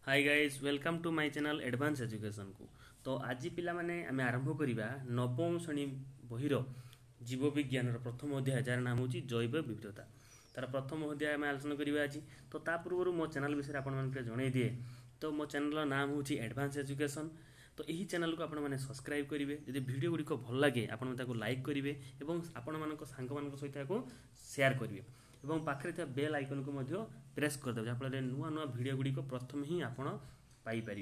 Hi guys welcome to my channel advance education को। तो आज पिला माने आमे आरंभ करिबा नवम श्रेणी बहिर जीव विज्ञान प्रथम अध्याय जार नाम होची जैव विविधता। तार प्रथम अध्याय आमे आलोचना करिबा आज। तो ता पूर्व मो चैनल विषय आपण मानके जणै दिए। तो मो चैनल नाम होची एडवांस एजुकेशन। तो यही चैनल को आपण माने सब्सक्राइब करिवे। यदि वीडियो गुडी को भल लागे आपण ताको लाइक करिवे एवं आपण मानको सांग मानको सहित को शेयर करिवे एवं पाखरे था बेल आइकन को मध्य प्रेस कर दे जहाँफल नुआ नुआ वीडियो गुड़ी को प्रथम ही आपण पाइपर।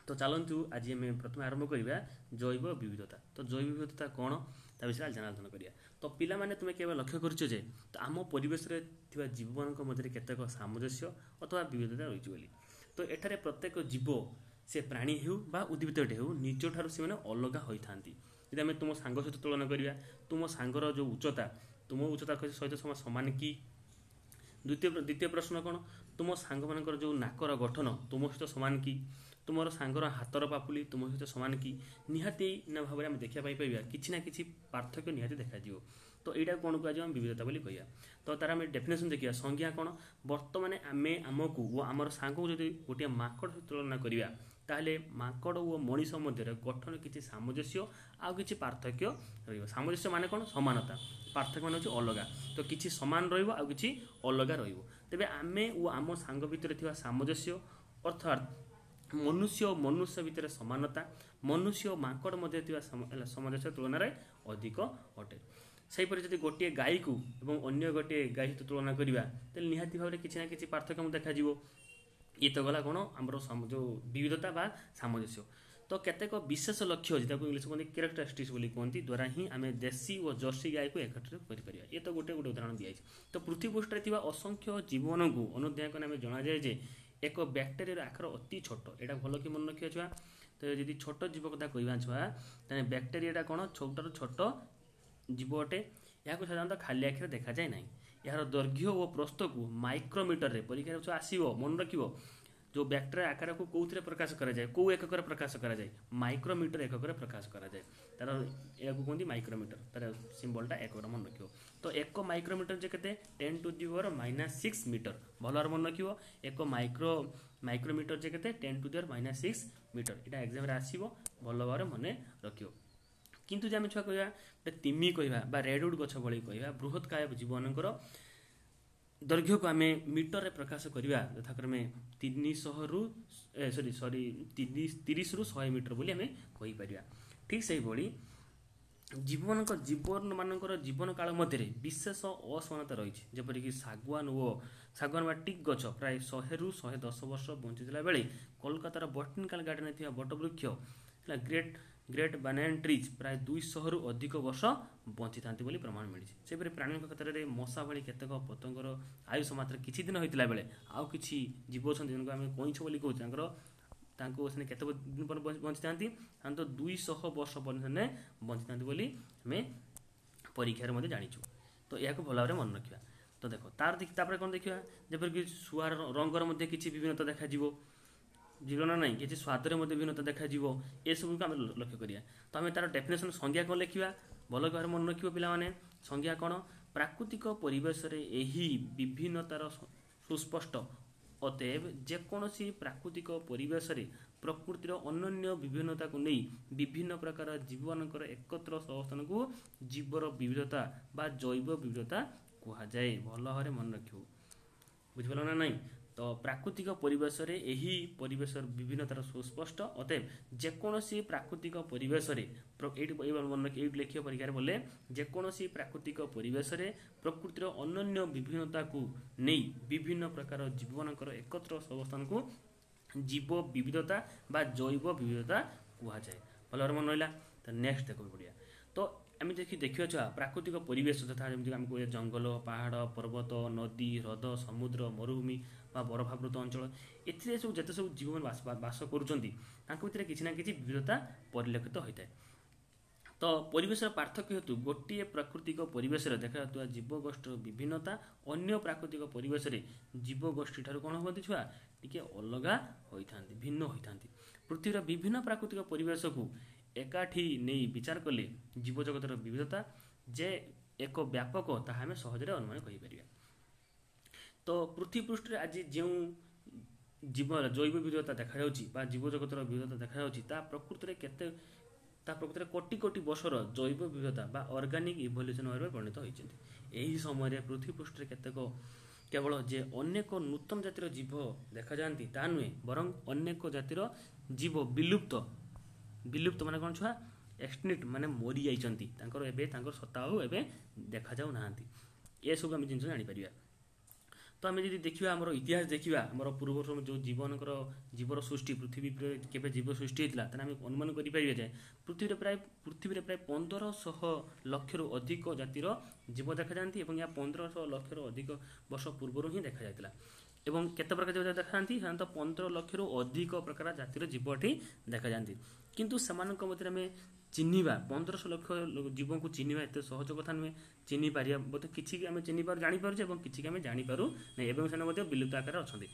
तो चलतु आज आम प्रथम आरंभ करवा जैव विविधता। तो जैव विविधता कौन ता विषय आलोचना करिया। तो पिला माने तुमे केवल लक्ष्य करछो जे तो आम परिवेश रे थिबा जीव मानक मध्य केतेक सामंजस्य अथवा विविधता रहिछि बोली। तो एठारे प्रत्येक जीव से प्राणी हेउ बा उद्भिदटे हेउ निज ठारू से माने अलग होई थांती। यदि आम तुम सांग सहित तुलना करिया तुम सांगर जो उच्चता तुम उच्चता सहित समान कि द्वितीय प्रश्न कौन तुम सांग मान जो नाकर गठन तुम सहित समान कि तुम सांगर हाथर पापुली तुम सहित समान कि निहाती ना भाव में देखा पाइबा कि ना कि पार्थक्य निहाती देखा। तो यहाँ कौन कह विविधता बोली कह। तो तार आम डेफिनेशन देखिए संज्ञा कौन बर्तमान आम आमको वो आमर सांग को जब गोटे माकड़ तुलना करवा ताहले माकड़ और मनीष मध्य गठन किसी सामंजस्य आ कि पार्थक्य सामंजस्य माने कौन समानता पार्थक्य मान हूँ अलग। तो किसी सामान रही अलग रे आम और आम सांग भितर सामंजस्य अर्थात मनुष्य और मनुष्य भितर समानता मनुष्य और माकड़ मध्य सामंजस्य तुलन में अधिक अटे। सेहीपरि जदि गोटे गाई को अन्य गोटे गाई सहित तुलना करवा तो निहाती भाव में किसी ना कि पार्थक्य देखा। ये तो गला कौन आम जो विविधता बा सामंजस्य। तो केतेक विशेष लक्ष्य अच्छी इंग्लिश कहते कैरेक्टरिस्टिक्स बोली कहती द्वारा ही आम देशी और जर्सी गाई को एकत्रित कर। ये तो गोटे गोटे उदाहरण दिखाई। तो पृथ्वी पृष्ठ में असंख्य जीव मान अनुध्याय कर जना जाए जे एक बैक्टेरिया आकार अति छोट यहाँ भल कि मन रखिए छुआ। तो यदि छोट जीव कथा कह छुआ तेज बैक्टेरिया कौन छोटार छोट जीव अटे यहाँ साधारणतः खाली आखिर देखा जाए ना। यार दैर्घ्य और प्रस्थ को माइक्रोमीटर परीक्षा आसो मन रख जो बैक्टेरिया आकार को कौन प्रकाश कराए कौ एकक प्रकाश कराए माइक्रोमीटर एकक प्रकाश कराए तार या कहते माइक्रोमीटर तार सिंबलटा एक मन रख। तो एक माइक्रोमीटर जे के 10⁻⁻6 मीटर भल मन रख। एक माइक्रोमीटर जे के 10⁻⁻6 मीटर यहाँ एग्जाम आसो भल भाव मन रख। किंतु आम छुआ कह तिमी कह रेडवुड गछ भली कह बृहत्काय जीव मानकर दैर्घ्य को आम मीटर रे प्रकाश करवा यथाक्रमे 300 रु 30 रु 100 मीटर बोली आम कहीपर। ठीक से भाई जीवन मानकर जीवन काल मध्य विशेष असमानता रही जपरिक सागवान टिक गछ प्राय 100 रु 110 वर्ष बंचीला बेले कोलकातार बटनिकाल गार्डन थी बटवृक्ष ग्रेट बनान ट्रीज प्राय 200 रु अधिक वर्ष बंची था प्रमाण मिली। से प्राणी क्षेत्र में मशा भली केतक पतंगर आयुष मात्र किछि दिन होता बेले आउ कि जीव अच्छा जिनको आम कईछ बोली कहते केत दिन बंची था तो 200 वर्ष पर्यटन बंची था बोली आम परीक्षार जाचु। तो यह भल भाव मन रखा। तो देख तार कौन देखा जपरिक शुआर रंगर किसी विभिन्नता देखा जीवन ना किसी स्वाद में भिन्नता देखा ये सब को आम लक्ष्य करिया। तो आम तार डेफिनेशन संज्ञा कौन लिखा भल भाव मन रख पे संज्ञा कौन प्राकृतिक परिवेश यही विभिन्नतार सुस्पष्ट अतएव जेकोसी प्राकृतिक परिवेश प्रकृतिर अनन्य विभिन्नता को नहीं विभिन्न प्रकार जीव मानकर एकत्र अवस्थान को जीवर विविधता बा जैव विविधता कहुए भल भाव मन रख बुझिपाल ना नहीं। तो प्राकृतिक परिवेश यही परिवेश विभिन्नतार सुस्पष्ट अतएव जेकोसी प्राकृतिक परिवेश मन लिखिए परीक्षा बोले जेकोसी प्राकृतिक परिवेश प्रकृतिर अनन्य विभिन्नता को नहीं विभिन्न प्रकार जीव मानकर एकत्र अवस्थान को जीव विविधता बा जैव विविधता कहुए भल भाव मन रहा। तो नेक्स्ट देखो बढ़िया। तो आम देखिए छुआ प्राकृतिक परिवेश तथा जमी आम कह जंगल पहाड़ पर्वत नदी ह्रद समुद्र मरुभूमि बरफावृत अंचल ए सब जिते सब जीव बास कर किसी ना कि विविधता परिलक्षित होता है। तो परिवेश पार्थक्य हेतु गोटे प्राकृतिक परिवेश देखा जीवगोष्ठी विभिन्नता अन्य प्राकृतिक परिवेश जीवगोष्ठी ठार कौन होती छुआ टी अलग होता भिन्न होता। पृथ्वीर विभिन्न प्राकृतिक परिवेश को एकाठी नहीं विचार कले जीव जगतर विविधता जे एक व्यापक ताहा आम सहजरे अनुमान कहीपर। तो पृथ्वी पृष्ठ आज जो ଜୀବ ଜୈବ ବିବିଧତା ଦେଖାଯାଉଛି ବା ଜୀବଜଗତର ବିବିଧତା ଦେଖାଯାଉଛି ତା ପ୍ରକୃତରେ କୋଟି କୋଟି ବର୍ଷର ଜୈବ ବିବିଧତା ବା ଅର୍ଗାନିକ୍ ଇଭଲ୍ୟୁସନ୍ ଭାବରେ ପରିଣତ ହୋଇଛନ୍ତି। ଏହି ସମୟରେ ପୃଥିବୀ ପୃଷ୍ଠରେ କେବଳ ଯେ ଅନେକ ନୂତନ ଜାତିର ଜୀବ ଦେଖାଯାଆନ୍ତି ତାହା ନୁହେଁ, ବରଂ ଅନେକ ଜାତିର ଜୀବ ବିଲୁପ୍ତ ମାନେ କ'ଣ ଛୁଆ ଏକ୍ସଟିଙ୍କ୍ଟ ମାନେ ମରିଯାଇଛନ୍ତି, ତାଙ୍କର ସତ୍ତା ଆଉ ଏବେ ଦେଖାଯାଉନାହାନ୍ତି। ଏସବୁ ଆମେ ଜିନିଷ ଜାଣିପାରିବା। ତ ଆମେ ଯଦି ଦେଖିବା ଆମର ଇତିହାସ ଦେଖିବା, ଆମର ପୂର୍ବରୁ ଯେଉଁ ଜୀବର ସୃଷ୍ଟି, ପୃଥିବୀରେ କେବେ ଜୀବ ସୃଷ୍ଟି ହୋଇଥିଲା, ତାହେଲେ ଆମେ ଅନୁମାନ କରିପାରିବା ଯେ ପୃଥିବୀରେ ପ୍ରାୟ 1500 ଲକ୍ଷରୁ ଅଧିକ ଜାତିର ଜୀବ ଦେଖାଯାଆନ୍ତି ଏବଂ ଏହା 1500 ଲକ୍ଷରୁ ଅଧିକ ବର୍ଷ ପୂର୍ବରୁ ହିଁ ଦେଖାଯାଇଥିଲା। ଏବଂ କେତେ ପ୍ରକାର ଜୀବ ଦେଖାଯାଆନ୍ତି? ସାଧାରଣତଃ 15 ଲକ୍ଷରୁ ଅଧିକ ପ୍ରକାର ଜାତିର ଜୀବ ଏଠି ଦେଖାଯାଆନ୍ତି। କିନ୍ତୁ ସେମାନଙ୍କ ମଧ୍ୟରେ ଆମେ ଚିହ୍ନିବା 1500 ଲକ୍ଷ ଜୀବଙ୍କୁ ଚିହ୍ନିବା ଏତେ ସହଜ କଥା ନୁହେଁ। ଚିହ୍ନି ପାରିବା ବୋଧେ କିଛି ଆମେ ଜାଣିପାରୁଛେ ଏବଂ କିଛି ଆମେ ଜାଣିପାରୁ ନାହିଁ, ଏବଂ ସେମାନେ ମଧ୍ୟ ବିଲୁପ୍ତ ଆକାରରେ ଅଛନ୍ତି।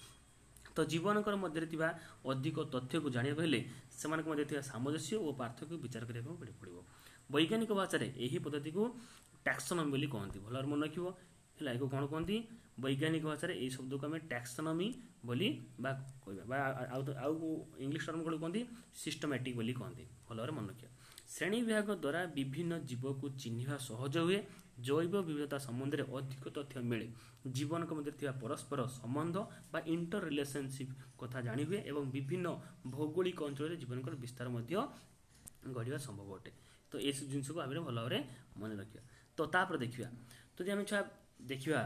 ତ ଜୀବନଙ୍କର ମଧ୍ୟରେ ଥିବା ଅଧିକ ତଥ୍ୟକୁ ଜାଣିବାକୁ ହେଲେ ସେମାନଙ୍କ ମଧ୍ୟରେ ଥିବା ସାମଞ୍ଜସ୍ୟ ଓ ପାର୍ଥକ୍ୟକୁ ବିଚାର କରିବାକୁ ପଡ଼ିବ। ବୈଜ୍ଞାନିକ ଭାଷାରେ ଏହି ପଦ୍ଧତିକୁ ଟାକ୍ସୋନମି ବୋଲି କହନ୍ତି। ଭଲ ଭାବରେ ମନେ ରଖିବ ହେଲା, ଏହାକୁ କ'ଣ କୁହନ୍ତି? ବୈଜ୍ଞାନିକ ଭାଷାରେ ଏହି ଶବ୍ଦକୁ ଆମେ ଟାକ୍ସୋନମି ବୋଲି ବା କହିବା, ବା ଆଉ ଇଂଲିଶ ଟର୍ମ କୁହନ୍ତି ସିଷ୍ଟମାଟିକ୍ ବୋଲି କହନ୍ତି। ଭଲ ଭାବରେ ମନେ ରଖିବା। ଶ୍ରେଣୀ ବିଭାଗ ଦ୍ୱାରା ବିଭିନ୍ନ ଜୀବକୁ ଚିହ୍ନିବା ସହଜ ହୁଏ। ଜୈବ ବିବିଧତା ସମ୍ବନ୍ଧରେ ଅଧିକ ତଥ୍ୟ ମିଳେ। ଜୀବନଙ୍କ ମଧ୍ୟରେ ଥିବା ପରସ୍ପର ସମ୍ବନ୍ଧ ବା ଇଣ୍ଟର ରିଲେସନସିପ୍ କଥା ଜାଣି ହୁଏ ଏବଂ ବିଭିନ୍ନ ଭୌଗୋଳିକ ଅଞ୍ଚଳରେ ଜୀବନଙ୍କର ବିସ୍ତାର ମଧ୍ୟ ଘଟିବା ସମ୍ଭବ ଅଟେ। ତ ଏସବୁ ଜିନିଷକୁ ଆମେ ଭଲ ଭାବରେ ମନେ ରଖିବା। ତ ତାପରେ ଦେଖିବା, ଯଦି ଆମେ ଛୁଆ ଦେଖିବା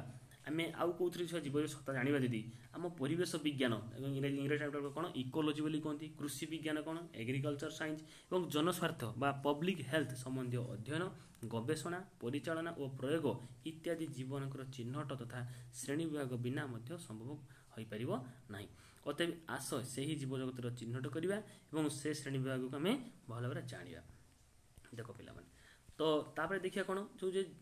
ଆମେ ଆଉ କେଉଁଥିରେ ଛୁଆ ଜୀବର ସତ୍ତା ଜାଣିବା, ଯଦି ଆମ ପରିବେଶ ବିଜ୍ଞାନ ଏବଂ ଇଂରାଜୀ କ'ଣ ଇକୋଲୋଜି ବୋଲି କୁହନ୍ତି, କୃଷି ବିଜ୍ଞାନ କ'ଣ ଏଗ୍ରିକଲଚର ସାଇନ୍ସ ଏବଂ ଜନସ୍ୱାର୍ଥ ବା ପବ୍ଲିକ ହେଲ୍ଥ ସମ୍ବନ୍ଧୀୟ ଅଧ୍ୟୟନ, ଗବେଷଣା, ପରିଚାଳନା ଓ ପ୍ରୟୋଗ ଇତ୍ୟାଦି ଜୀବନଙ୍କର ଚିହ୍ନଟ ତଥା ଶ୍ରେଣୀ ବିଭାଗ ବିନା ମଧ୍ୟ ସମ୍ଭବ ହୋଇପାରିବ ନାହିଁ। ଅତଏବ ଆସ ସେହି ଜୀବଜଗତର ଚିହ୍ନଟ କରିବା ଏବଂ ସେ ଶ୍ରେଣୀ ବିଭାଗକୁ ଆମେ ଭଲ ଭାବରେ ଜାଣିବା। ଦେଖ ପିଲାମାନେ, ତ ତାପରେ ଦେଖିବା କ'ଣ,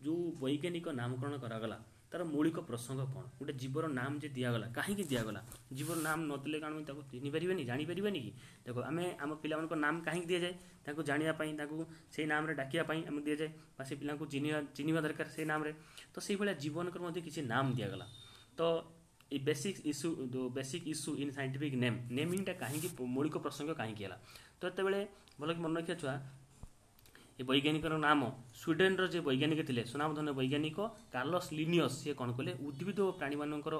ଯେଉଁ ବୈଜ୍ଞାନିକ ନାମକରଣ କରାଗଲା ତାର ମୌଳିକ ପ୍ରସଙ୍ଗ କ'ଣ? ଗୋଟେ ଜୀବର ନାମ ଯେ ଦିଆଗଲା, କାହିଁକି ଦିଆଗଲା? ଜୀବର ନାମ ନଦେଲେ କ'ଣ ତାକୁ ଚିହ୍ନି ପାରିବେନି, ଜାଣିପାରିବେନି କି? ଦେଖ, ଆମେ ଆମ ପିଲାମାନଙ୍କ ନାମ କାହିଁକି ଦିଆଯାଏ? ତାଙ୍କୁ ଜାଣିବା ପାଇଁ, ତାଙ୍କୁ ସେଇ ନାମରେ ଡାକିବା ପାଇଁ ଆମେ ଦିଆଯାଏ, ବା ସେ ପିଲାଙ୍କୁ ଚିହ୍ନିବା ଦରକାର ସେଇ ନାମରେ। ତ ସେଇଭଳିଆ ଜୀବନଙ୍କର ମଧ୍ୟ କିଛି ନାମ ଦିଆଗଲା। ତ ଏ ବେସିକ୍ ଇସ୍ୟୁ ଇନ୍ ସାଇଣ୍ଟିଫିକ୍ ନେମିଂଟା କାହିଁକି, ମୌଳିକ ପ୍ରସଙ୍ଗ କାହିଁକି ହେଲା? ତ ଏତେବେଳେ ଭଲ କି ମନେ ରଖିବା ଛୁଆ, ଏ ବୈଜ୍ଞାନିକର ନାମ ସ୍ୱିଡେନର ଯେ ବୈଜ୍ଞାନିକ ଥିଲେ, ସୁନାମଧନ୍ୟ ବୈଜ୍ଞାନିକ କାର୍ଲୋସ୍ ଲିନିୟସ୍, ସିଏ କ'ଣ କଲେ? ଉଦ୍ଭିଦ ଓ ପ୍ରାଣୀମାନଙ୍କର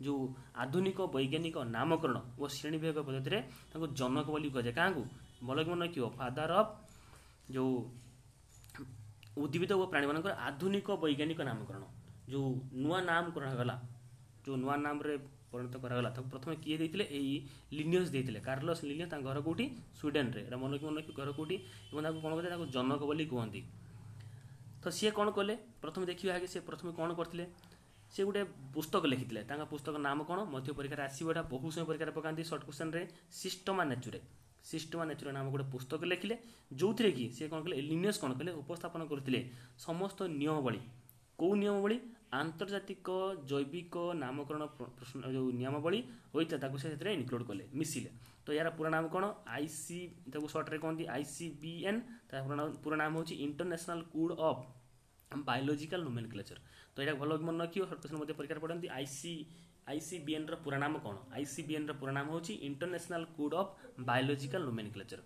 ଯେଉଁ ଆଧୁନିକ ବୈଜ୍ଞାନିକ ନାମକରଣ ଓ ଶ୍ରେଣୀ ବିଭାଗ ପଦ୍ଧତିରେ ତାଙ୍କୁ ଜନକ ବୋଲି କୁହାଯାଏ। କାହାକୁ? ଭଲ କି ମନେ ରଖିବ, ଫାଦର ଅଫ୍ ଯେଉଁ ଉଦ୍ଭିଦ ଓ ପ୍ରାଣୀମାନଙ୍କର ଆଧୁନିକ ବୈଜ୍ଞାନିକ ନାମକରଣ, ଯେଉଁ ନୂଆ ନାମକରଣ ହେଲା, ଯେଉଁ ନୂଆ ନାମରେ ପରିଣତ କରାଗଲା, ତାକୁ ପ୍ରଥମେ କିଏ ଦେଇଥିଲେ? ଏଇ ଲିନିୟସ୍ ଦେଇଥିଲେ, କାର୍ଲୋସ୍ ଲିନିୟସ୍। ତାଙ୍କ ଘର କେଉଁଠି? ସ୍ୱିଡେନରେ। ଏଇଟା ମନେ ରଖି ଘର କେଉଁଠି? ଏବଂ ତାଙ୍କୁ କ'ଣ କଲେ? ତାଙ୍କୁ ଜନକ ବୋଲି କୁହନ୍ତି। ତ ସିଏ କ'ଣ କଲେ? ପ୍ରଥମେ ଦେଖିବା ଆଗେ ସେ ପ୍ରଥମେ କ'ଣ କରିଥିଲେ? ସେ ଗୋଟେ ପୁସ୍ତକ ଲେଖିଥିଲେ। ତାଙ୍କ ପୁସ୍ତକ ନାମ କ'ଣ? ମଧ୍ୟ ପରୀକ୍ଷାରେ ଆସିବ, ଏଇଟା ବହୁ ସମୟ ପରୀକ୍ଷାରେ ପକାନ୍ତି ସର୍ଟ କ୍ୱେଶ୍ଚନରେ। ସିଷ୍ଟମା ନେଚୁରେ ନାମ ଗୋଟେ ପୁସ୍ତକ ଲେଖିଲେ, ଯେଉଁଥିରେ କି ସେ କ'ଣ କଲେ? ଲିନିୟସ୍ କ'ଣ କଲେ? ଉପସ୍ଥାପନ କରିଥିଲେ ସମସ୍ତ ନିୟମାବଳୀ। କେଉଁ ନିୟମାବଳୀ? ଆନ୍ତର୍ଜାତିକ ଜୈବିକ ନାମକରଣ ଯେଉଁ ନିୟମାବଳୀ ହୋଇଥିଲା ତାକୁ ସେ ସେଥିରେ ଇନକ୍ଲୁଡ୍ କଲେ, ମିଶିଲେ। ତ ଏହାର ପୁରା ନାମ କ'ଣ? ତାକୁ ସର୍ଟରେ କହନ୍ତି ICBN। ତା ପୁରା ନାମ ହେଉଛି ଇଣ୍ଟରନ୍ୟାସନାଲ କୋଡ୍ ଅଫ୍ ବାୟୋଲୋଜିକାଲ ନୋମେନକ୍ଲେଚର। ତ ଏଇଟା ଭଲ ମନେ ରଖିବ, ସର୍ଟ କ୍ୱେଶ୍ଚନ ମଧ୍ୟ ପରୀକ୍ଷାରେ ପଢ଼ନ୍ତି। ICBNର ପୁରା ନାମ କ'ଣ? ICBNର ପୁରା ନାମ ହେଉଛି ଇଣ୍ଟରନ୍ୟାସନାଲ କୋଡ୍ ଅଫ୍ ବାୟୋଲୋଜିକାଲ ନୋମେନକ୍ଲେଚର।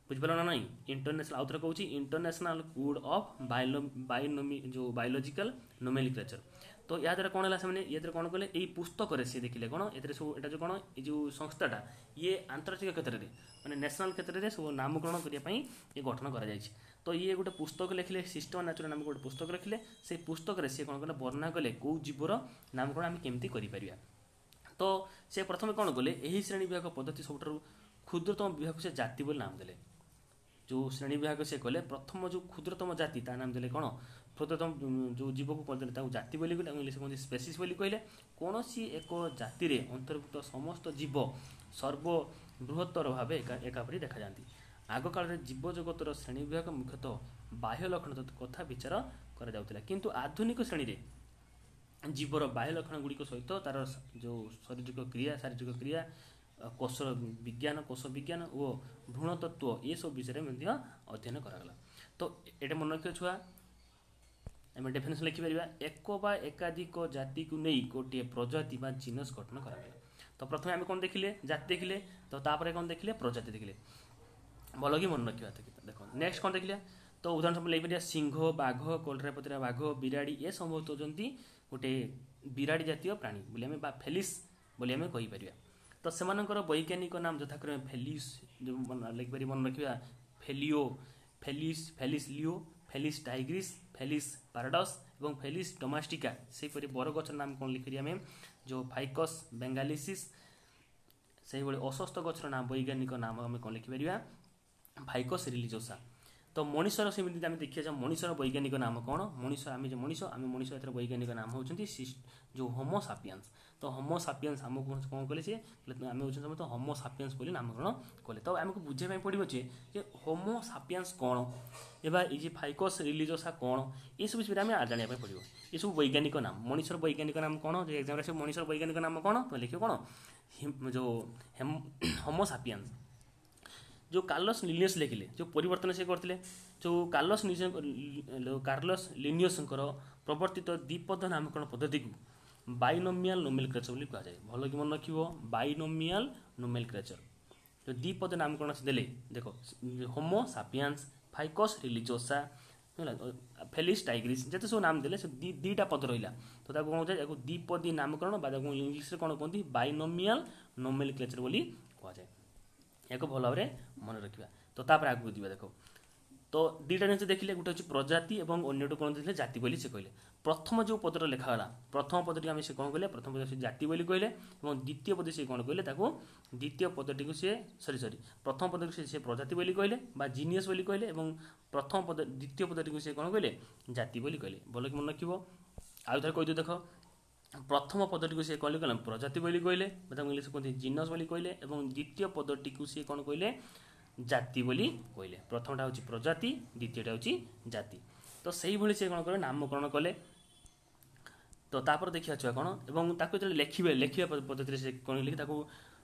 ବୁଝିପାରିଲ ନା ନାହିଁ? ଇଣ୍ଟରନ୍ୟାସନାଲ, ଆଉଥରେ କହୁଛି, ଇଣ୍ଟରନ୍ୟାସନାଲ କୋଡ୍ ଅଫ୍ ବାୟୋଲୋଜିକାଲ ନୋମେନକ୍ଲେଚର। ତ ଏହା ଦ୍ୱାରା କ'ଣ ହେଲା? ସେମାନେ ଇଏ କ'ଣ କଲେ? ଏଇ ପୁସ୍ତକରେ ସିଏ ଦେଖିଲେ କ'ଣ, ଏଥିରେ ସବୁ ଏଇଟା ଯେଉଁ କ'ଣ, ଏଇ ଯେଉଁ ସଂସ୍ଥାଟା ଇଏ ଆନ୍ତର୍ଜାତିକ କ୍ଷେତ୍ରରେ ମାନେ ନ୍ୟାସନାଲ କ୍ଷେତ୍ରରେ ସବୁ ନାମକରଣ କରିବା ପାଇଁ ଇଏ ଗଠନ କରାଯାଇଛି। ତ ଇଏ ଗୋଟେ ପୁସ୍ତକ ଲେଖିଲେ, ସିଷ୍ଟମ ନ୍ୟାଚୁରାଲ ନାମକ ଗୋଟେ ପୁସ୍ତକ ଲେଖିଲେ। ସେଇ ପୁସ୍ତକରେ ସିଏ କ'ଣ କଲେ? ବର୍ଣ୍ଣନା କଲେ କେଉଁ ଜୀବର ନାମକରଣ ଆମେ କେମିତି କରିପାରିବା। ତ ସେ ପ୍ରଥମେ କ'ଣ କଲେ? ଏହି ଶ୍ରେଣୀ ବିଭାଗ ପଦ୍ଧତି ସବୁଠାରୁ କ୍ଷୁଦ୍ରତମ ବିଭାଗକୁ ସେ ଜାତି ବୋଲି ନାମ ଦେଲେ। ଯେଉଁ ଶ୍ରେଣୀ ବିଭାଗ ସେ କଲେ, ପ୍ରଥମ ଯେଉଁ କ୍ଷୁଦ୍ରତମ ଜାତି ତା ନାମ ଦେଲେ କ'ଣ? କ୍ଷୁଦ୍ରତମ ଯେଉଁ ଜୀବକୁ କହିଲେ ତାକୁ ଜାତି ବୋଲି କହିଲେ, ଇଂଲିଶ କୁହନ୍ତି ସ୍ପେସିସ୍ ବୋଲି କହିଲେ। କୌଣସି ଏକ ଜାତିରେ ଅନ୍ତର୍ଭୁକ୍ତ ସମସ୍ତ ଜୀବ ସର୍ବବୃହତ୍ତର ଭାବେ ଏକାପରି ଦେଖାଯାଆନ୍ତି। ଆଗକାଳରେ ଜୀବଜଗତର ଶ୍ରେଣୀ ବିଭାଗ ମୁଖ୍ୟତଃ ବାହ୍ୟ ଲକ୍ଷଣ କଥା ବିଚାର କରାଯାଉଥିଲା, କିନ୍ତୁ ଆଧୁନିକ ଶ୍ରେଣୀରେ ଜୀବର ବାହ୍ୟ ଲକ୍ଷଣ ଗୁଡ଼ିକ ସହିତ ତାର ଯେଉଁ ଶାରୀରିକ କ୍ରିୟା, କୋଷ ବିଜ୍ଞାନ ଓ ଭ୍ରୂଣତତ୍ତ୍ୱ ଏସବୁ ବିଷୟରେ ମଧ୍ୟ ଅଧ୍ୟୟନ କରାଗଲା। ତ ଏଇଟା ମନେ ରଖିବା ଛୁଆ, ଆମେ ଡେଫିନେସନ୍ ଲେଖିପାରିବା। ଏକ ବା ଏକାଧିକ ଜାତିକୁ ନେଇ ଗୋଟିଏ ପ୍ରଜାତି ବା ଜିନସ୍ ଗଠନ କରାଗଲା। तो प्रथम आम कौन देखिले जाति देखिले तो तापर कौन देखिले प्रजाति देखिले भल कि मन रखा देख नेक्स्ट कौन देखिले तो उदाहरण सब लेपर सिंह बाघ कोल्रापतरा बाघ बिराड़ी ये समस्त होती गोटे बिराड़ी जातीय प्राणी बोली आम फेलिस बोली आम कहीपर तो से वैज्ञानिक नाम यथाक्रमे फेलिस जो लिखिपर मन रखा फेलियो फेलिस फेलिस लियो फेलिस टाइग्रिस फेलिस पाराडस और फेलिस डोमेस्टिका सेपरी बरगछ नाम कौन लिखिरी आम जो फाइकस बेंगालिसिस से अस्वस्थ गछर नाम वैज्ञानिक नाम आम कौन लिखिपर फाइकस रिलीजियोसा तो मनुष्यर सेमती आम देखिए मनुष्यर वैज्ञानिक नाम कौन मनुष्य आम जो मनुष्य एथर वैज्ञानिक नाम होती जो होमो सापियंस तो होमो सापियंस आमको कौन कले सी आम समस्त होमो सापियंस बोली नामकरण कले तो आमको बुझे पड़ो जे होमो सापियंस कौन एवं ये फाइकस रिलीजियोसा कौन ये सब विषय में जाना पड़ो ये सब वैज्ञानिक नाम मनुष्यर वैज्ञानिक नाम कौन जो एग्जाम से मनुष्यर वैज्ञानिक नाम कौन तो लिखे कौन जो होमो सापियंस जो कार्लोस लिनियस लिखिले जो परिवर्तन से करते जो कार्लोस लिनियस प्रवर्तित द्विपद नामकरण पद्धति को बाइनोमियल नोमेनक्लेचर बोली कहा जाए भल कि मन रखिबो बाइनोमियल नोमेनक्लेचर जो द्विपद नामकरण से देले देखो Homo sapiens Ficus religiosa Felis tigris जते सब नाम देले से दीटा पद रहिला तो ताको कौन जाए द्विपदी नामकरण बा इंग्लिश रे कोन कहंती बाइनोमियल नोमेनक्लेचर बोली कहा जाए या भल भाव मन रखा तो तापर आगू दिवा देखो तो दुईटा जिन देखिले गोटे हूँ प्रजाति और अन्य कौन देखिए जाति बोली से कहले प्रथम जो पदर लिखागला प्रथम पदटी आम से कौन कहले प्रथम पद से जाति बोली कहले और द्वितीय पद से कौन कहले द्वितीय पदटी को सी सरी प्रथम पद से प्रजाति बोली कहले बा जीनियस बोली कहले और प्रथम पद द्वितीय पदटी को सी कौन कहले जाति बोली कहले भल कि मन रखिबो आउ थे कहीदे देख प्रथम पदटी को सी कौन कहले प्रजाति बोली कहले इंग्लिश कहते जीनस बोली कहले और द्वितीय पदटी को सी कौन कहले जाति बोली कहले प्रथमटा हूँ प्रजाति द्वितीयटा हूँ जाति तो से भाई से कौन कले नामकरण कले तो तापर देखिए छुआ कौन और ताको जो लिखे लिखा पद्धति से कौन लिखे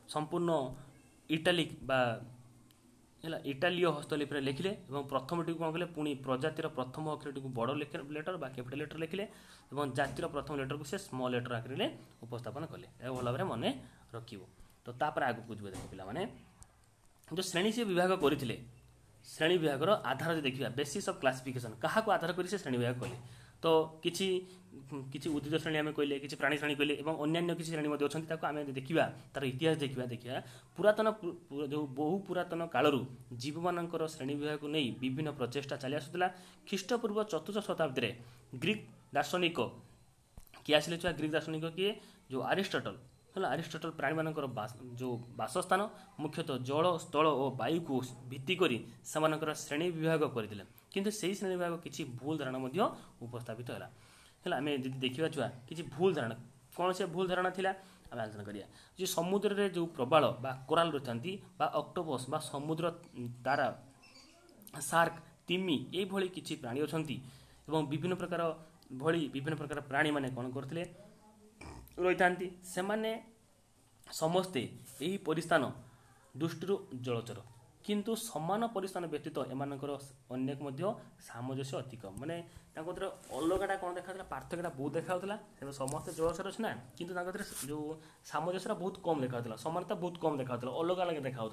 संपूर्ण इटालिक बा इटालीय हस्तलिपि लिखिले और प्रथमटी कौन कले पुणी प्रजातिर प्रथम अक्षरटी को बड़ लेटर बा कैपिटल लेटर लिखिले और जातिर प्रथम लेटर को से स्मॉल लेटर आकृति उपस्थापन कले भल भाव मन रखिबो तो तापर आगू बुझे देख पे जो श्रेणी से विभाग करते श्रेणी विभाग आधार जो देखा बेसिस ऑफ क्लासिफिकेशन क्या आधार कर श्रेणी विभाग कले तो किसी उद्भिद श्रेणी आम कहले किसी प्राणी श्रेणी कहले और अन्य किसी श्रेणी अच्छा आम देखा तार इतिहास देखा पुरातन जो बहु पुरातन कालू जीव मान श्रेणी विभाग को नहीं विभिन्न प्रचेषा चली आसूला ख्रीष्टपूर्व 4th शताब्दी में ग्रीक दार्शनिक किए आसिले छुआ ग्रीक दार्शनिक किए जो अरिस्टोटल है अरिस्टोटल प्राणी मानकर जो बासस्थान मुख्यतः जल स्थल और वायु को भित्ति करी से श्रेणी विभाग करते किंतु से श्रेणी विभाग किसी भूल धारणा उपस्थापित है आम देखा छुआ किसी भूल धारणा कौन से भूल धारणा थिला आम आलोचना करिया जो समुद्र रे जो प्रबाल बा कोराल रही ऑक्टोपस बा समुद्र तारा शार्क तिमी ये भली किसी प्राणी अच्छा विभिन्न प्रकार प्राणी माने कौन करते रही से समस्ते यही परिस्थान दृष्टि जलचर किंतु समान परिस्थान व्यतीत एमानकर अनेक सामंजस्य अति कम माने अलगटा कौन देखा पार्थक्यटा बहुत देखा समस्ते जलचर अच्छे ना किंतु जो सामंजस्य बहुत कम देखा समानता बहुत कम देखा अलग अलग देखा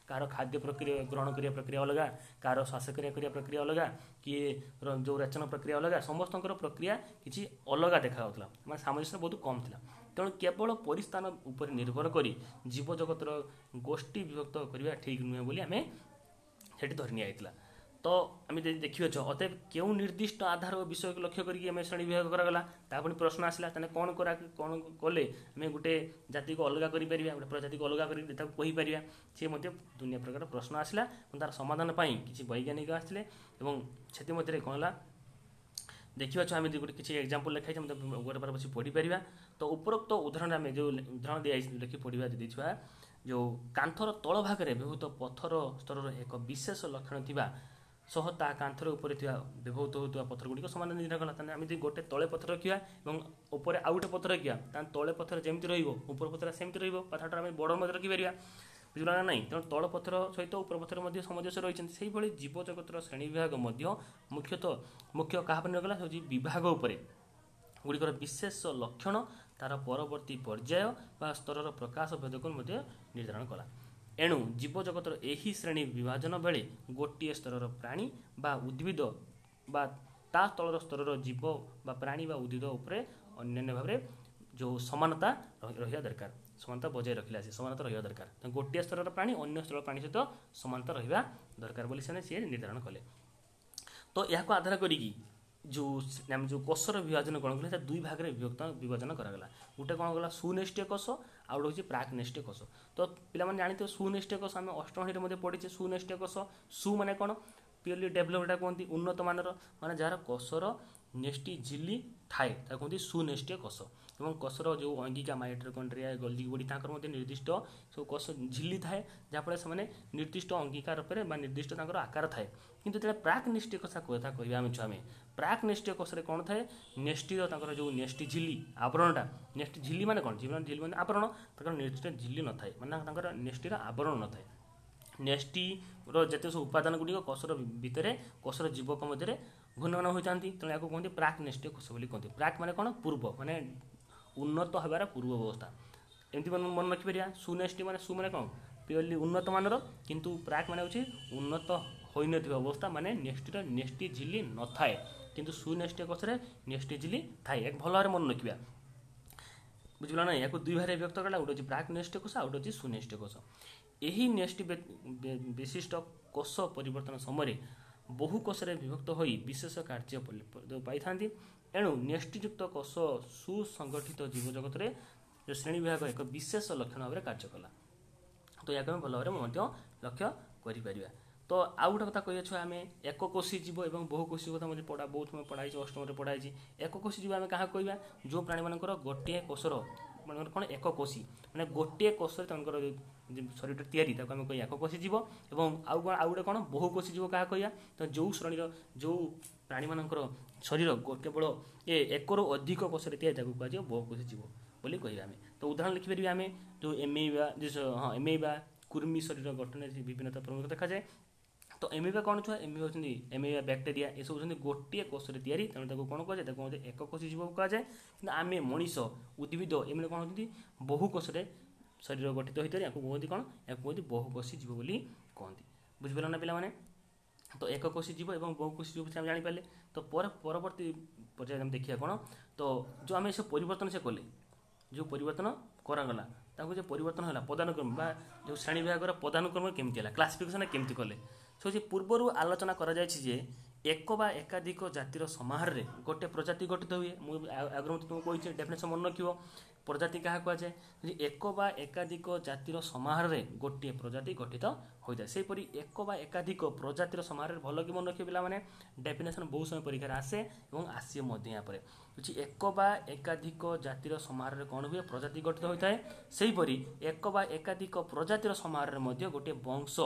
कहार खाद्य प्रक्रिया ग्रहण करिया प्रक्रिया अलग कहार श्वासक्रिया करिया प्रक्रिया अलग किए जो रेचन प्रक्रिया अलग समस्त प्रक्रिया किसी अलग देखा मैं सामंजस्य बहुत कम था तेणु केवल परिस्थान उपर निर्भर करी जीव जगतर गोष्ठी विभक्त करवा ठीक नुहे बोली आम से धरी निया तो आम देखिए अतएव क्यों निर्दिष्ट आधार और विषय को लक्ष्य करके श्रेणी विभाग करागला पुणी प्रश्न आसला कौन कौन कले आम गोटे जाति को अलग कर गोटे प्रजाति को अलग कहीपर सी दुनिया प्रकार प्रश्न आसला तार समाधान किसी वैज्ञानिक आसते से कौन है देखा आम गोटे किसी एग्जाम्पल लिखाई गोटे बार बस पढ़ी पार तो उपरोक्त उदाहरण आम जो उदाहरण दिखाई लिखि पढ़ा दीदी छुआ जो कांथर तल भागे व्यवहृत पत्थर स्तर एक विशेष लक्षण थी सह ता कांथर उपर व्यवहृत होता पत्थर गुड़िक सामान निर्णय आम गोटे तले पत्थर रखा और आउ गोटे पत्थर रखा तले पत्थर जमी रपर पत्थर सेमती रहा आम बड़ मत रखिपर बुझला ना नहीं तेणु तल पत्थर सहित उपर पत्थर सामंजस्य रही जीव जगतर श्रेणी विभाग मुख्य क्या निर्गला हूँ विभाग गुड़िकर विशेष लक्षण तार परवर्ती पर्याय बा स्तर प्रकाश भेदक निर्धारण कला। एणु जीवजगतर यही श्रेणी विभाजन बेले गोटे स्तर प्राणी बा उद्भिद बा ता तलर स्तर जीव बा प्राणी बा उद्भिद उपरे अन्य भाव जो समानता रहा दरकार, समानता बजाय रखिला से समानता रहा दरकार। गोटे स्तर प्राणी अन्य स्तर प्राणी सहित समानता रहा दरकार बोली से निर्धारण कले। तो यह आधार करी जो जो कोषर विभाजन कौन कले दुई भाग में विभाजन करागला। गोटे कौन गला सुनिष्ठीय कोष आउ गोटे प्राक निष्ठीय कोष। तो पिला जानते सुनिष्ठीय कोष आम अष्टम श्रेणी पढ़ी सुनिष्ठीय कोष सु माने कौन प्योरली डेभलपटा कहते उन्नत मानर माने जार कोषर नेष्टि झिल्ली थाए कहते सुनिष्ठीय कोष। और कोषर जो अंगिका माइटोकॉन्ड्रिया गोल्गी बॉडी तांकर निर्दिष्ट सब कोष झिल्ली थाए जहाँफल से निर्दिष्ट अंगिका रूपे निर्दिष्ट आकार थाए। किंतु जो प्राक निष्ठीय कोष कथा कह आम छुआ प्राक निष्ठीय कोष कौन थाए नेष्टिर जो नेष्टि झिल्ली आवरणटा नेष्टि झिल्ली माने कौन झिल्ली माने आवरण निर्दिष्ट झिल्ली न थाए माने नेष्टिर आवरण न थाए। नेष्टिर जिते सब उपादान गुड़िक कोषर भितर कोषर जीवक मध्य घूर्णन होता तेणु या कहते प्राक निष्ठीय कोष बोली कहते। प्राक माने कौन पूर्व माने उन्नत होबार पूर्व अवस्था एमती मन रखिपर। सुनेष्टि माने सु माने कौन प्योरली उन्नत मानर किंतु प्राक माने होछि उन्नत होई नथिबा अवस्था माने नेष्टिर नेष्टि झिल्ली न थाए किंतु सुनेष्टि कोषरे नेष्टि झिल्ली थाए। एक भल भाव मन रखिबा बुझिला ना। या दुई भाग व्यक्त कला गोटे प्राक नेष्टि कोष आ गोटे सुनेष्टि कोष। यही नेष्टि विशिष्ट कोष परिवर्तन समय बहु कोष विभक्त हो विशेष कार्य पाई था। एणु नेष्टियुक्त कोष सुसंगठित जीवजगत जो श्रेणी विभाग एक विशेष लक्षण भाव कार्य कला। तो या भल भाव लक्ष्य कर। तो आउ गोटे कथा कही आम एककोशी जीव और बहुकोशी कथा मुझे पढ़ा बहुत पढ़ाई अष्टम पढ़ाई। एककोशी जीव आम क्या कहवा जो प्राणी मान गोटे कोषर मान कौन एककोशी मैंने गोटे कोष शरीर तैयारी आम कह एककोशी जीव। और आउ गोटे कौन बहुकोशी जीव क्या कहवा तो जो श्रेणीर जो प्राणी मान शरीर केवल ये एकरू अधिक कोष तैयारी कह बहुकोशी जीव बोली कह। तो उदाहरण लिखिपर आम जो एमेबा हाँ एमेबा कुर्मी शरीर गठन विभिन्नता प्रमुख देखा जाए। तो एमेबा कौन छुआ एमेबा होती एमेबा बैक्टेरिया ये सब होती गोटे कोष तैयारी तेणु कौन कहुए एककोशी जीव कहुए। कि आम मनीष उद्भिद एम कौन होती बहुकोश शरीर गठित होता है कहते कौन या कहते बहुकोशी जीव बोली कहती। बुझिपार ना पे। तो एककोशी जीव और बहुकोशी जीव आम जापारे। तो परवर्ती पर्याय आम देखिए कौन तो जो आम सब परिवर्तन से कले जो परिवर्तन करागला जो परिवर्तन है पदानुक्रम बा जो श्रेणी विभाग पदानुक्रम केमती है क्लासिफिकेशन केमती कले सो पूर्वर आलोचना करा एक बा एकाधिक जातिर समाहार रे गोटे प्रजाति गठित हुए। आगे तुमको कही डेफिनेशन मन रख प्रजाति क्या कहुए एक बा एकाधिक जातिर समाहार रे गोटे प्रजाति गठित होता है। सेपरी एक बा एकाधिक प्रजातिर समाहार भल कि मन रखिए पिला माने डेफिनेशन बहुत समय परीक्षा आसे और आसी यहाँ एक बा एकाधिक जातिर समाहार कौन हुए प्रजाति गठित होता है। सेहीपरि एक बा एकाधिक प्रजातिर समाहार गोटे वंश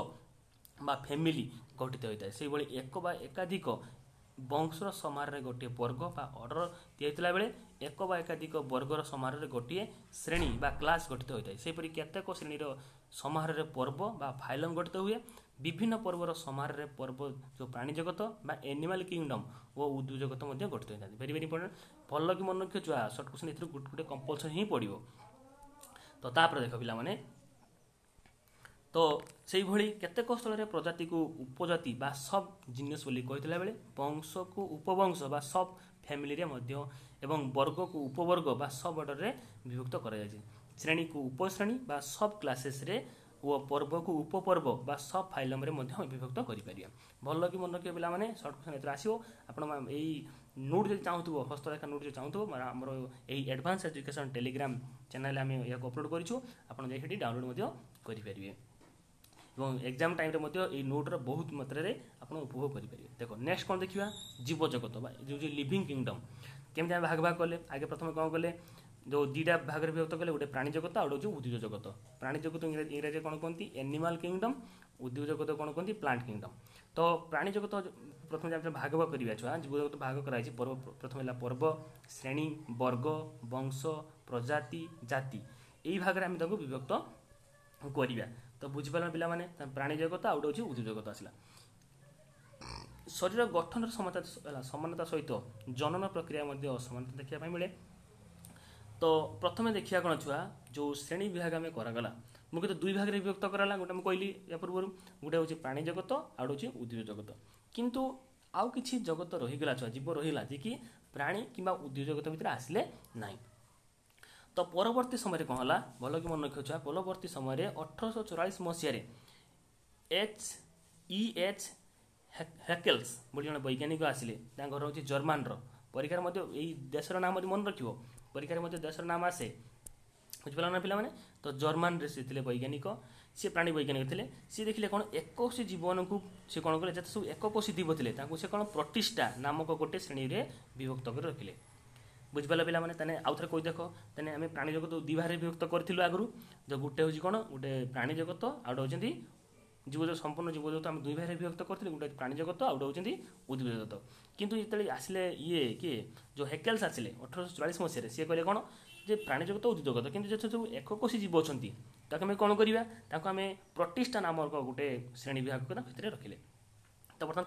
बा फैमिली गठित होता है। से एक बा एकाधिक वंशर समाहार गोटे वर्ग बा ऑर्डर दिया बेले एक बा एकाधिक वर्गर समाहार गोटे श्रेणी बा क्लास गठित होता है। सेहीपरि केतेक श्रेणीर समाहार पर्व बा फाइलम गठित हुए। विभिन्न पर्वर समाहार पर्व जो प्राणी जगत बा एनिमल किंगडम और उद्भिद जगत गठित होता है। वेरी वेरी इंपोर्टेंट भल कि मन रखिए छुआ सर्ट क्वेश्चन ए गोटे कंपलसरी ही पड़ो। तो तापर देख पिला माने तो से भली केतेक स्थल प्रजाति को उपजाति बा सब जिनियस बोली कही बेले वंश को उपवंश बा सब फैमिली एवं वर्ग को उपवर्ग बा सब ऑर्डर रे विभक्त कर श्रेणी को उपश्रेणी बा सब क्लासेस रे वो पर्व को उपपर्व बा सब फाइलम रे विभक्त कर। भल कि मन रखिए पे सर्ट क्वेश्चन आसो आप नोट जो चाहूँ हस्तरेखा नोट जो चाहूँ आमर यही एडवांस एजुकेशन टेलीग्राम चैनल आम या अपलोड करूँ आप डाउनलोड करेंगे और एग्जाम टाइम रे नोट्र बहुत मात्रा आप उपभोग करेंगे। देखो नेक्स्ट कौन देखा जीव जगत जो लिविंग किंगडम केमती भाग भाग कले आगे प्रथम कौन कले जो दीटा भाग विभक्त कले गोटे प्राणी जगत आ गोटे उद्भिद जगत। प्राणी जगत इंग्राजी कौन कहती एनिमल किंगडम उद्भिद जगत कौन कहती प्लांट किंगडम। तो प्राणी जगत प्रथम जब भाग भाग करवा छुआ जीव जगत भाग कराई प्रथम है पर्व श्रेणी वर्ग वंश प्रजाति जाति यही भाग में आम विभक्त करवा। तो बुझिपार पिला माने प्राणी जगत आउ गोटे उद्भिद जगत आसला। शरीर गठन समानता सहित जनन प्रक्रिया असमानता देखा मिले। तो तो प्रथमे देखिया कौन छुआ जो श्रेणी विभाग आम करागला मुझे तो दुई भाग में विभक्त कराला गोटे मुझे कहली या पूर्व गोटे हूँ प्राणी जगत आउ हूँ उद्भिद जगत किंतु आउ कि जगत रहीगला छुआ जीव रहीला जे कि प्राणी कि उद्भिद जगत भितर आसिले ना तो परवर्ती समय कौन है भल कि मन रखा छुआ परवर्ती समय 1844 मसीह एच हेकेल्स बोली जन वैज्ञानिक आसिले घर हूँ जर्मान परीक्षार देशर नाम मन रख परीक्षार देशर नाम आसे बुझिपाल ना पिला तो जर्मान रे से वैज्ञानिक सी प्राणी वैज्ञानिक थे सी देखिले कौन एककोशी जीवन को सी कौन कले जब सब एककोशी जीव थे से कौन प्रतिष्ठा नामक गोटे श्रेणी में विभक्त कर रखिले बुझिपाल पिला मैंने आउ थे कही देख तेने आम प्राणी जगत दुई भाग विभक्त करूँ आगु जो गोटे हूँ कौन गोटे प्राणी जगत आउ होती जीवजगत संपूर्ण जीवजगत आम दुई भाग विभक्त करते गोटे प्राणी जगत आउ होती उद्भिद जगत किंतु जिते आसिले ये किए जो हेकेल्स आसिले 1844 मसीह सी कहले कौन जे प्राणी जगत उद्भिद जगत किंतु जो सब एककोशी जीव अच्छा आम कौन करवा आम प्रतिष्ठा नामक गोटे श्रेणी विभाग भितर रखिले तो बर्तमान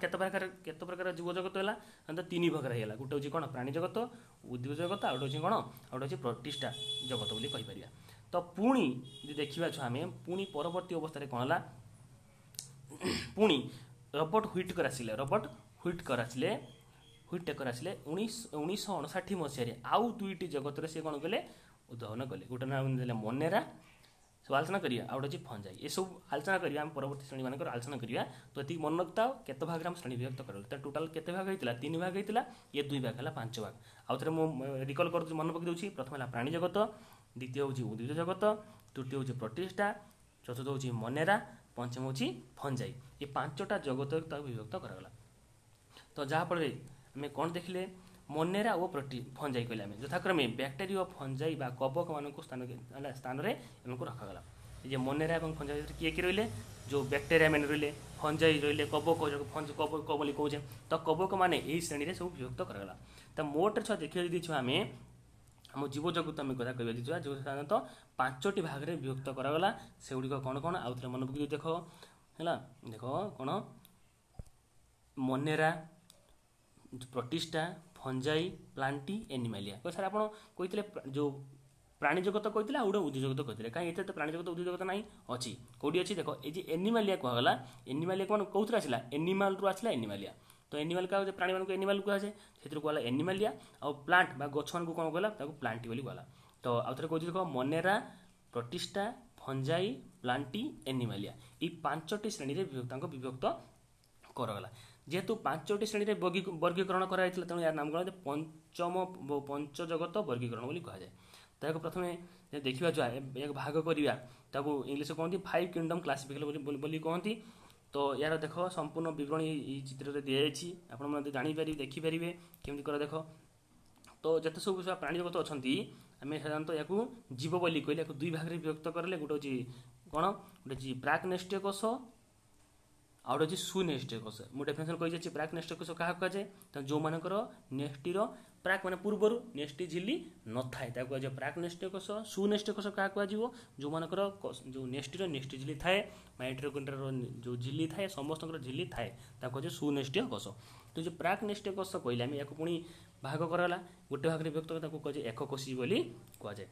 केते प्रकार जीव जगत है तो तीन प्रकार है गोटे हूँ कौन प्राणी जगत उद्भिद जगत आउ हूँ कौन आउ हूँ प्रतिष्ठा जगत बोली कहीपर तो पुणी देखा छुआ आम पुणी परवर्ती अवस्था कौन है पुणी रबर्ट हुइटकर आसिले 1959 मसीह आउ दुईटी जगत सी कौन कले उद्भावन कले गोटे नाम देले मोनेरा सब आलोचना करिया आउ हूँ फंजाई ये सब आलोचना करिया हम परवर्ती श्रेणी मान आलोचना करिया तो ये मन रखता केते भाग हम श्रेणी विभक्त कर टोटाल केते भाग होता 3 भाग होता ये 2 भाग है 5 भाग आउ थे मुझे रिकल कर मन पकई दूसरी प्रथम है प्राणी जगत द्वितीय हूँ उद्भिद जगत तृतीय हूँ प्रतिष्ठा चतुर्थ हूँ मोनेरा पंचम हूँ फंजाई ये 5टा जगत विभक्त कराला तो जहाँफल आम कौन देखिले मोनेरा और फंजाई कहले आम यथाक्रमे बैक्टेरिया फंजाई बा कबक मान स्थान में रखागला ये मोनेरा और फंजाई किए किए रही जो बैक्टेरिया मैंने रही फंजाई रही कबक कबक बोली कहे तो कबक मैंने यही श्रेणी में सब विभक्त करागला तो मोटे छुआ देखिए दी छुआ आम आम जीव जगत आम कथा कह छुआ जो साधारणतः 5टी भाग में विभक्त करागला से गुड़िक कौन कौन आउ थे मन पकड़ देख है देख कौन मोनेरा प्रतिष्ठा फंजाई प्लांटी एनिमालिया कह सर आप कही जो प्राणी जगत कही आउ गोटे उद्भिद जगत कही कहीं तो प्राणी जगत उद्भिद जगत ना अच्छी कौटी अच्छी देख ये एनिमालिया कहगला एनिमालिया कौन कौन आसला एनिमाल रु आसला एनिमालिया तो एनिमाल क्या प्राणी मान एनिमाल कहुए से कहला एनिमालिया आउ प्लांट बा गछ मान कौन कहला प्लांटी बोली कहला तो आउ थे कह देख मोनेरा प्रतिष्ठा फंजाई प्लांटी एनिमालिया ये 5टी श्रेणी में विभक्त करागला जेहेतु 5टी श्रेणी में वर्गीकरण कराई तेणु यार नाम कौन पंच जगत वर्गीकरण बोली कहुए तो प्रथम देखा जो एक भाग करवा इंग्लीश कहते 5 किंगडम क्लासिफिकेशन बोली कहती तो यार देख संपूर्ण विवरणी चित्र दी जाइए आप जापर देखिपारे केमी कर देख तो जिते सब प्राणी जगत अच्छा आम साधारणतः या जीव बोली कहले दुई भाग में विभक्त करें गोटे हूँ कौन गोटे प्राक्नेस्टीय कोष आउ हूँ सुनेस्टीय कोष मुझे डेफिनेसन कही प्राक नेस्टीय कोष क्या कहुए तो जो मानकर नेस्टीर प्राक मैंने पूर्वर नेस्टी झिल्ली न थाए कहुए प्राक नेस्टीय कोष सुनेस्टीय कोष क्या कहुए जो मानकर जो नेस्टीर नेस्टी झिल्ली थाए माइट्रोकॉन्ड्रिया जो झिल्ली थाए समस्त झिल्ली थाए कहुए सुनेस्टीय कोष तो जो प्राक नेस्टीय कोष कहले आम या पुणी भाग कराला गोटे भाग में विभक्त कहुए एककोशी बोली कहुए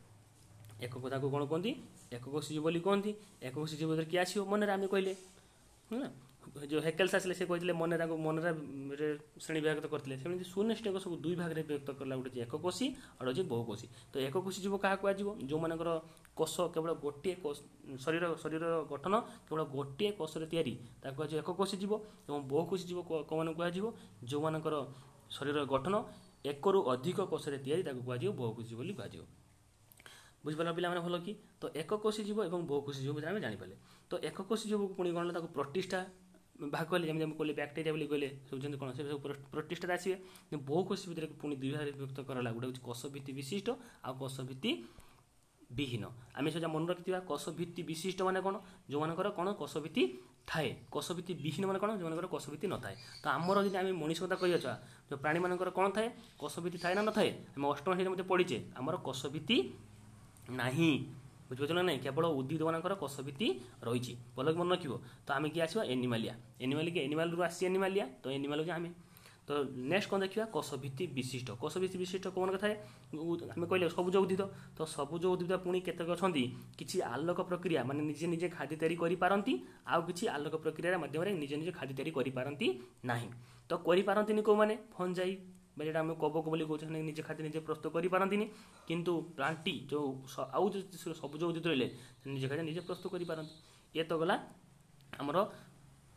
एक कथा को कौन कहती एककोशी जीव बोली कहती एककोशी जीव किए आसो मन आम कहले है जो हेकेल्स आसिले से कहते मोनेरा मोनेरा श्रेणी विभक्त करते सेमती सुनेस्टीय कोष को 2 भाग में विभक्त करला गोटे एककोशी और हूँ बहुकोशी तो एककोशी जीव क्या कहुए जो मानकर कोष केवल गोटे शरीर शरीर गठन केवल गोटे कोष कहुए एककोशी जीव और बहुकोशी जीव कौन कहुए जो मानकर शरीर गठन 1 रु अधिक कोष कहुए बहुकोशी बोली कहुए बुझिपार पिला माने भल कि तो एककोशी जीव और बहुकोशी जीव आम जापर तो एककोशी जीव को पुणी कौन प्रतिष्ठा भाग कहले जमी कहले बैक्टेरिया बोली कहले सब कौन से प्रतिष्ठा आसवे बहुकोशी भितर पुणी 2 भाग विभक्त कराला गोटे हूँ कोष भित्ति विशिष्ट आ कोष भित्ति विहीन आम से मन रखा कोष भित्ति विशिष्ट माने कौन जो मानकर कौन कोष भित्ति थाए कोष भित्ति विहीन माने कौन जो मानकर कोष भित्ति न थाए तो आमर जब आम मनीष कथा कही अच्छा जो प्राणी मानकर कौन थाए कोष भित्ति थाए ना न थाए आम अष्टम श्रेणी मत पढ़ीचे आमर कोष भित्ति नाही बुझे ना नहीं केवल उद्भिद मानकर कोष भित्ति रही भल मन रख तो आम किए आसवा एनिमालिया एनिमाल के एनिमाल रु आसी एनिमालिया तो एनिमाल के आम तो नेक्स्ट कौन देखिए कोषभित्ति विशिष्ट। कोषभित्ति विशिष्ट कौन कथा आम कहले सबुज उद्भिद। तो सबुज उद्भिद पुणी केतक अच्छा किसी आलोक प्रक्रिया माने निजे निजे खाद्य तैयारी करिपारती आउ किसी आलोक प्रक्रिया माध्यम निजे निजे खाद्य तैयारी करिपारती नाही। तो करिपारती को माने फंजाई जो आम कबक बोली कहते निजे खाद्य निजे प्रस्तुत करिपारती किंतु प्लांटी जो आउ जो सबुज उद्भिद रहिले निजे खाद्य निजे प्रस्तुत करिपारती। ये तो गला आमर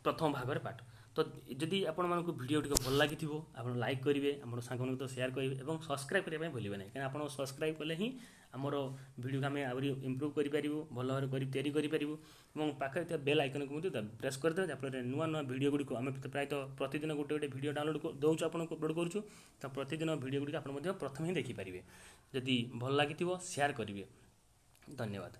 प्रथम भाग पाठ। तो जदि आपण मानक वीडियो टी भल लगी आप लाइक करेंगे आम सांग तो शेयर करेंगे और सब्सक्राइब करने भूलें ना कहीं आप सब्सक्राइब कले ही आमर वीडियो आम आहरी इम्प्रूव करूँ भल भाव तैयारी करूँ पाखे बेल आइकन को प्रेस करदे जहाँफल नुआ नुआ वीडियो गुड़ी आम प्राय प्रतिदिन गोटे गोटे वीडियो डाउनलोड दूँ आपको अपलोड करूँ। तो प्रतिदिन वीडियो गुड़ी आप प्रथम ही देखिपारे जदि भल लगी शेयर करेंगे। धन्यवाद।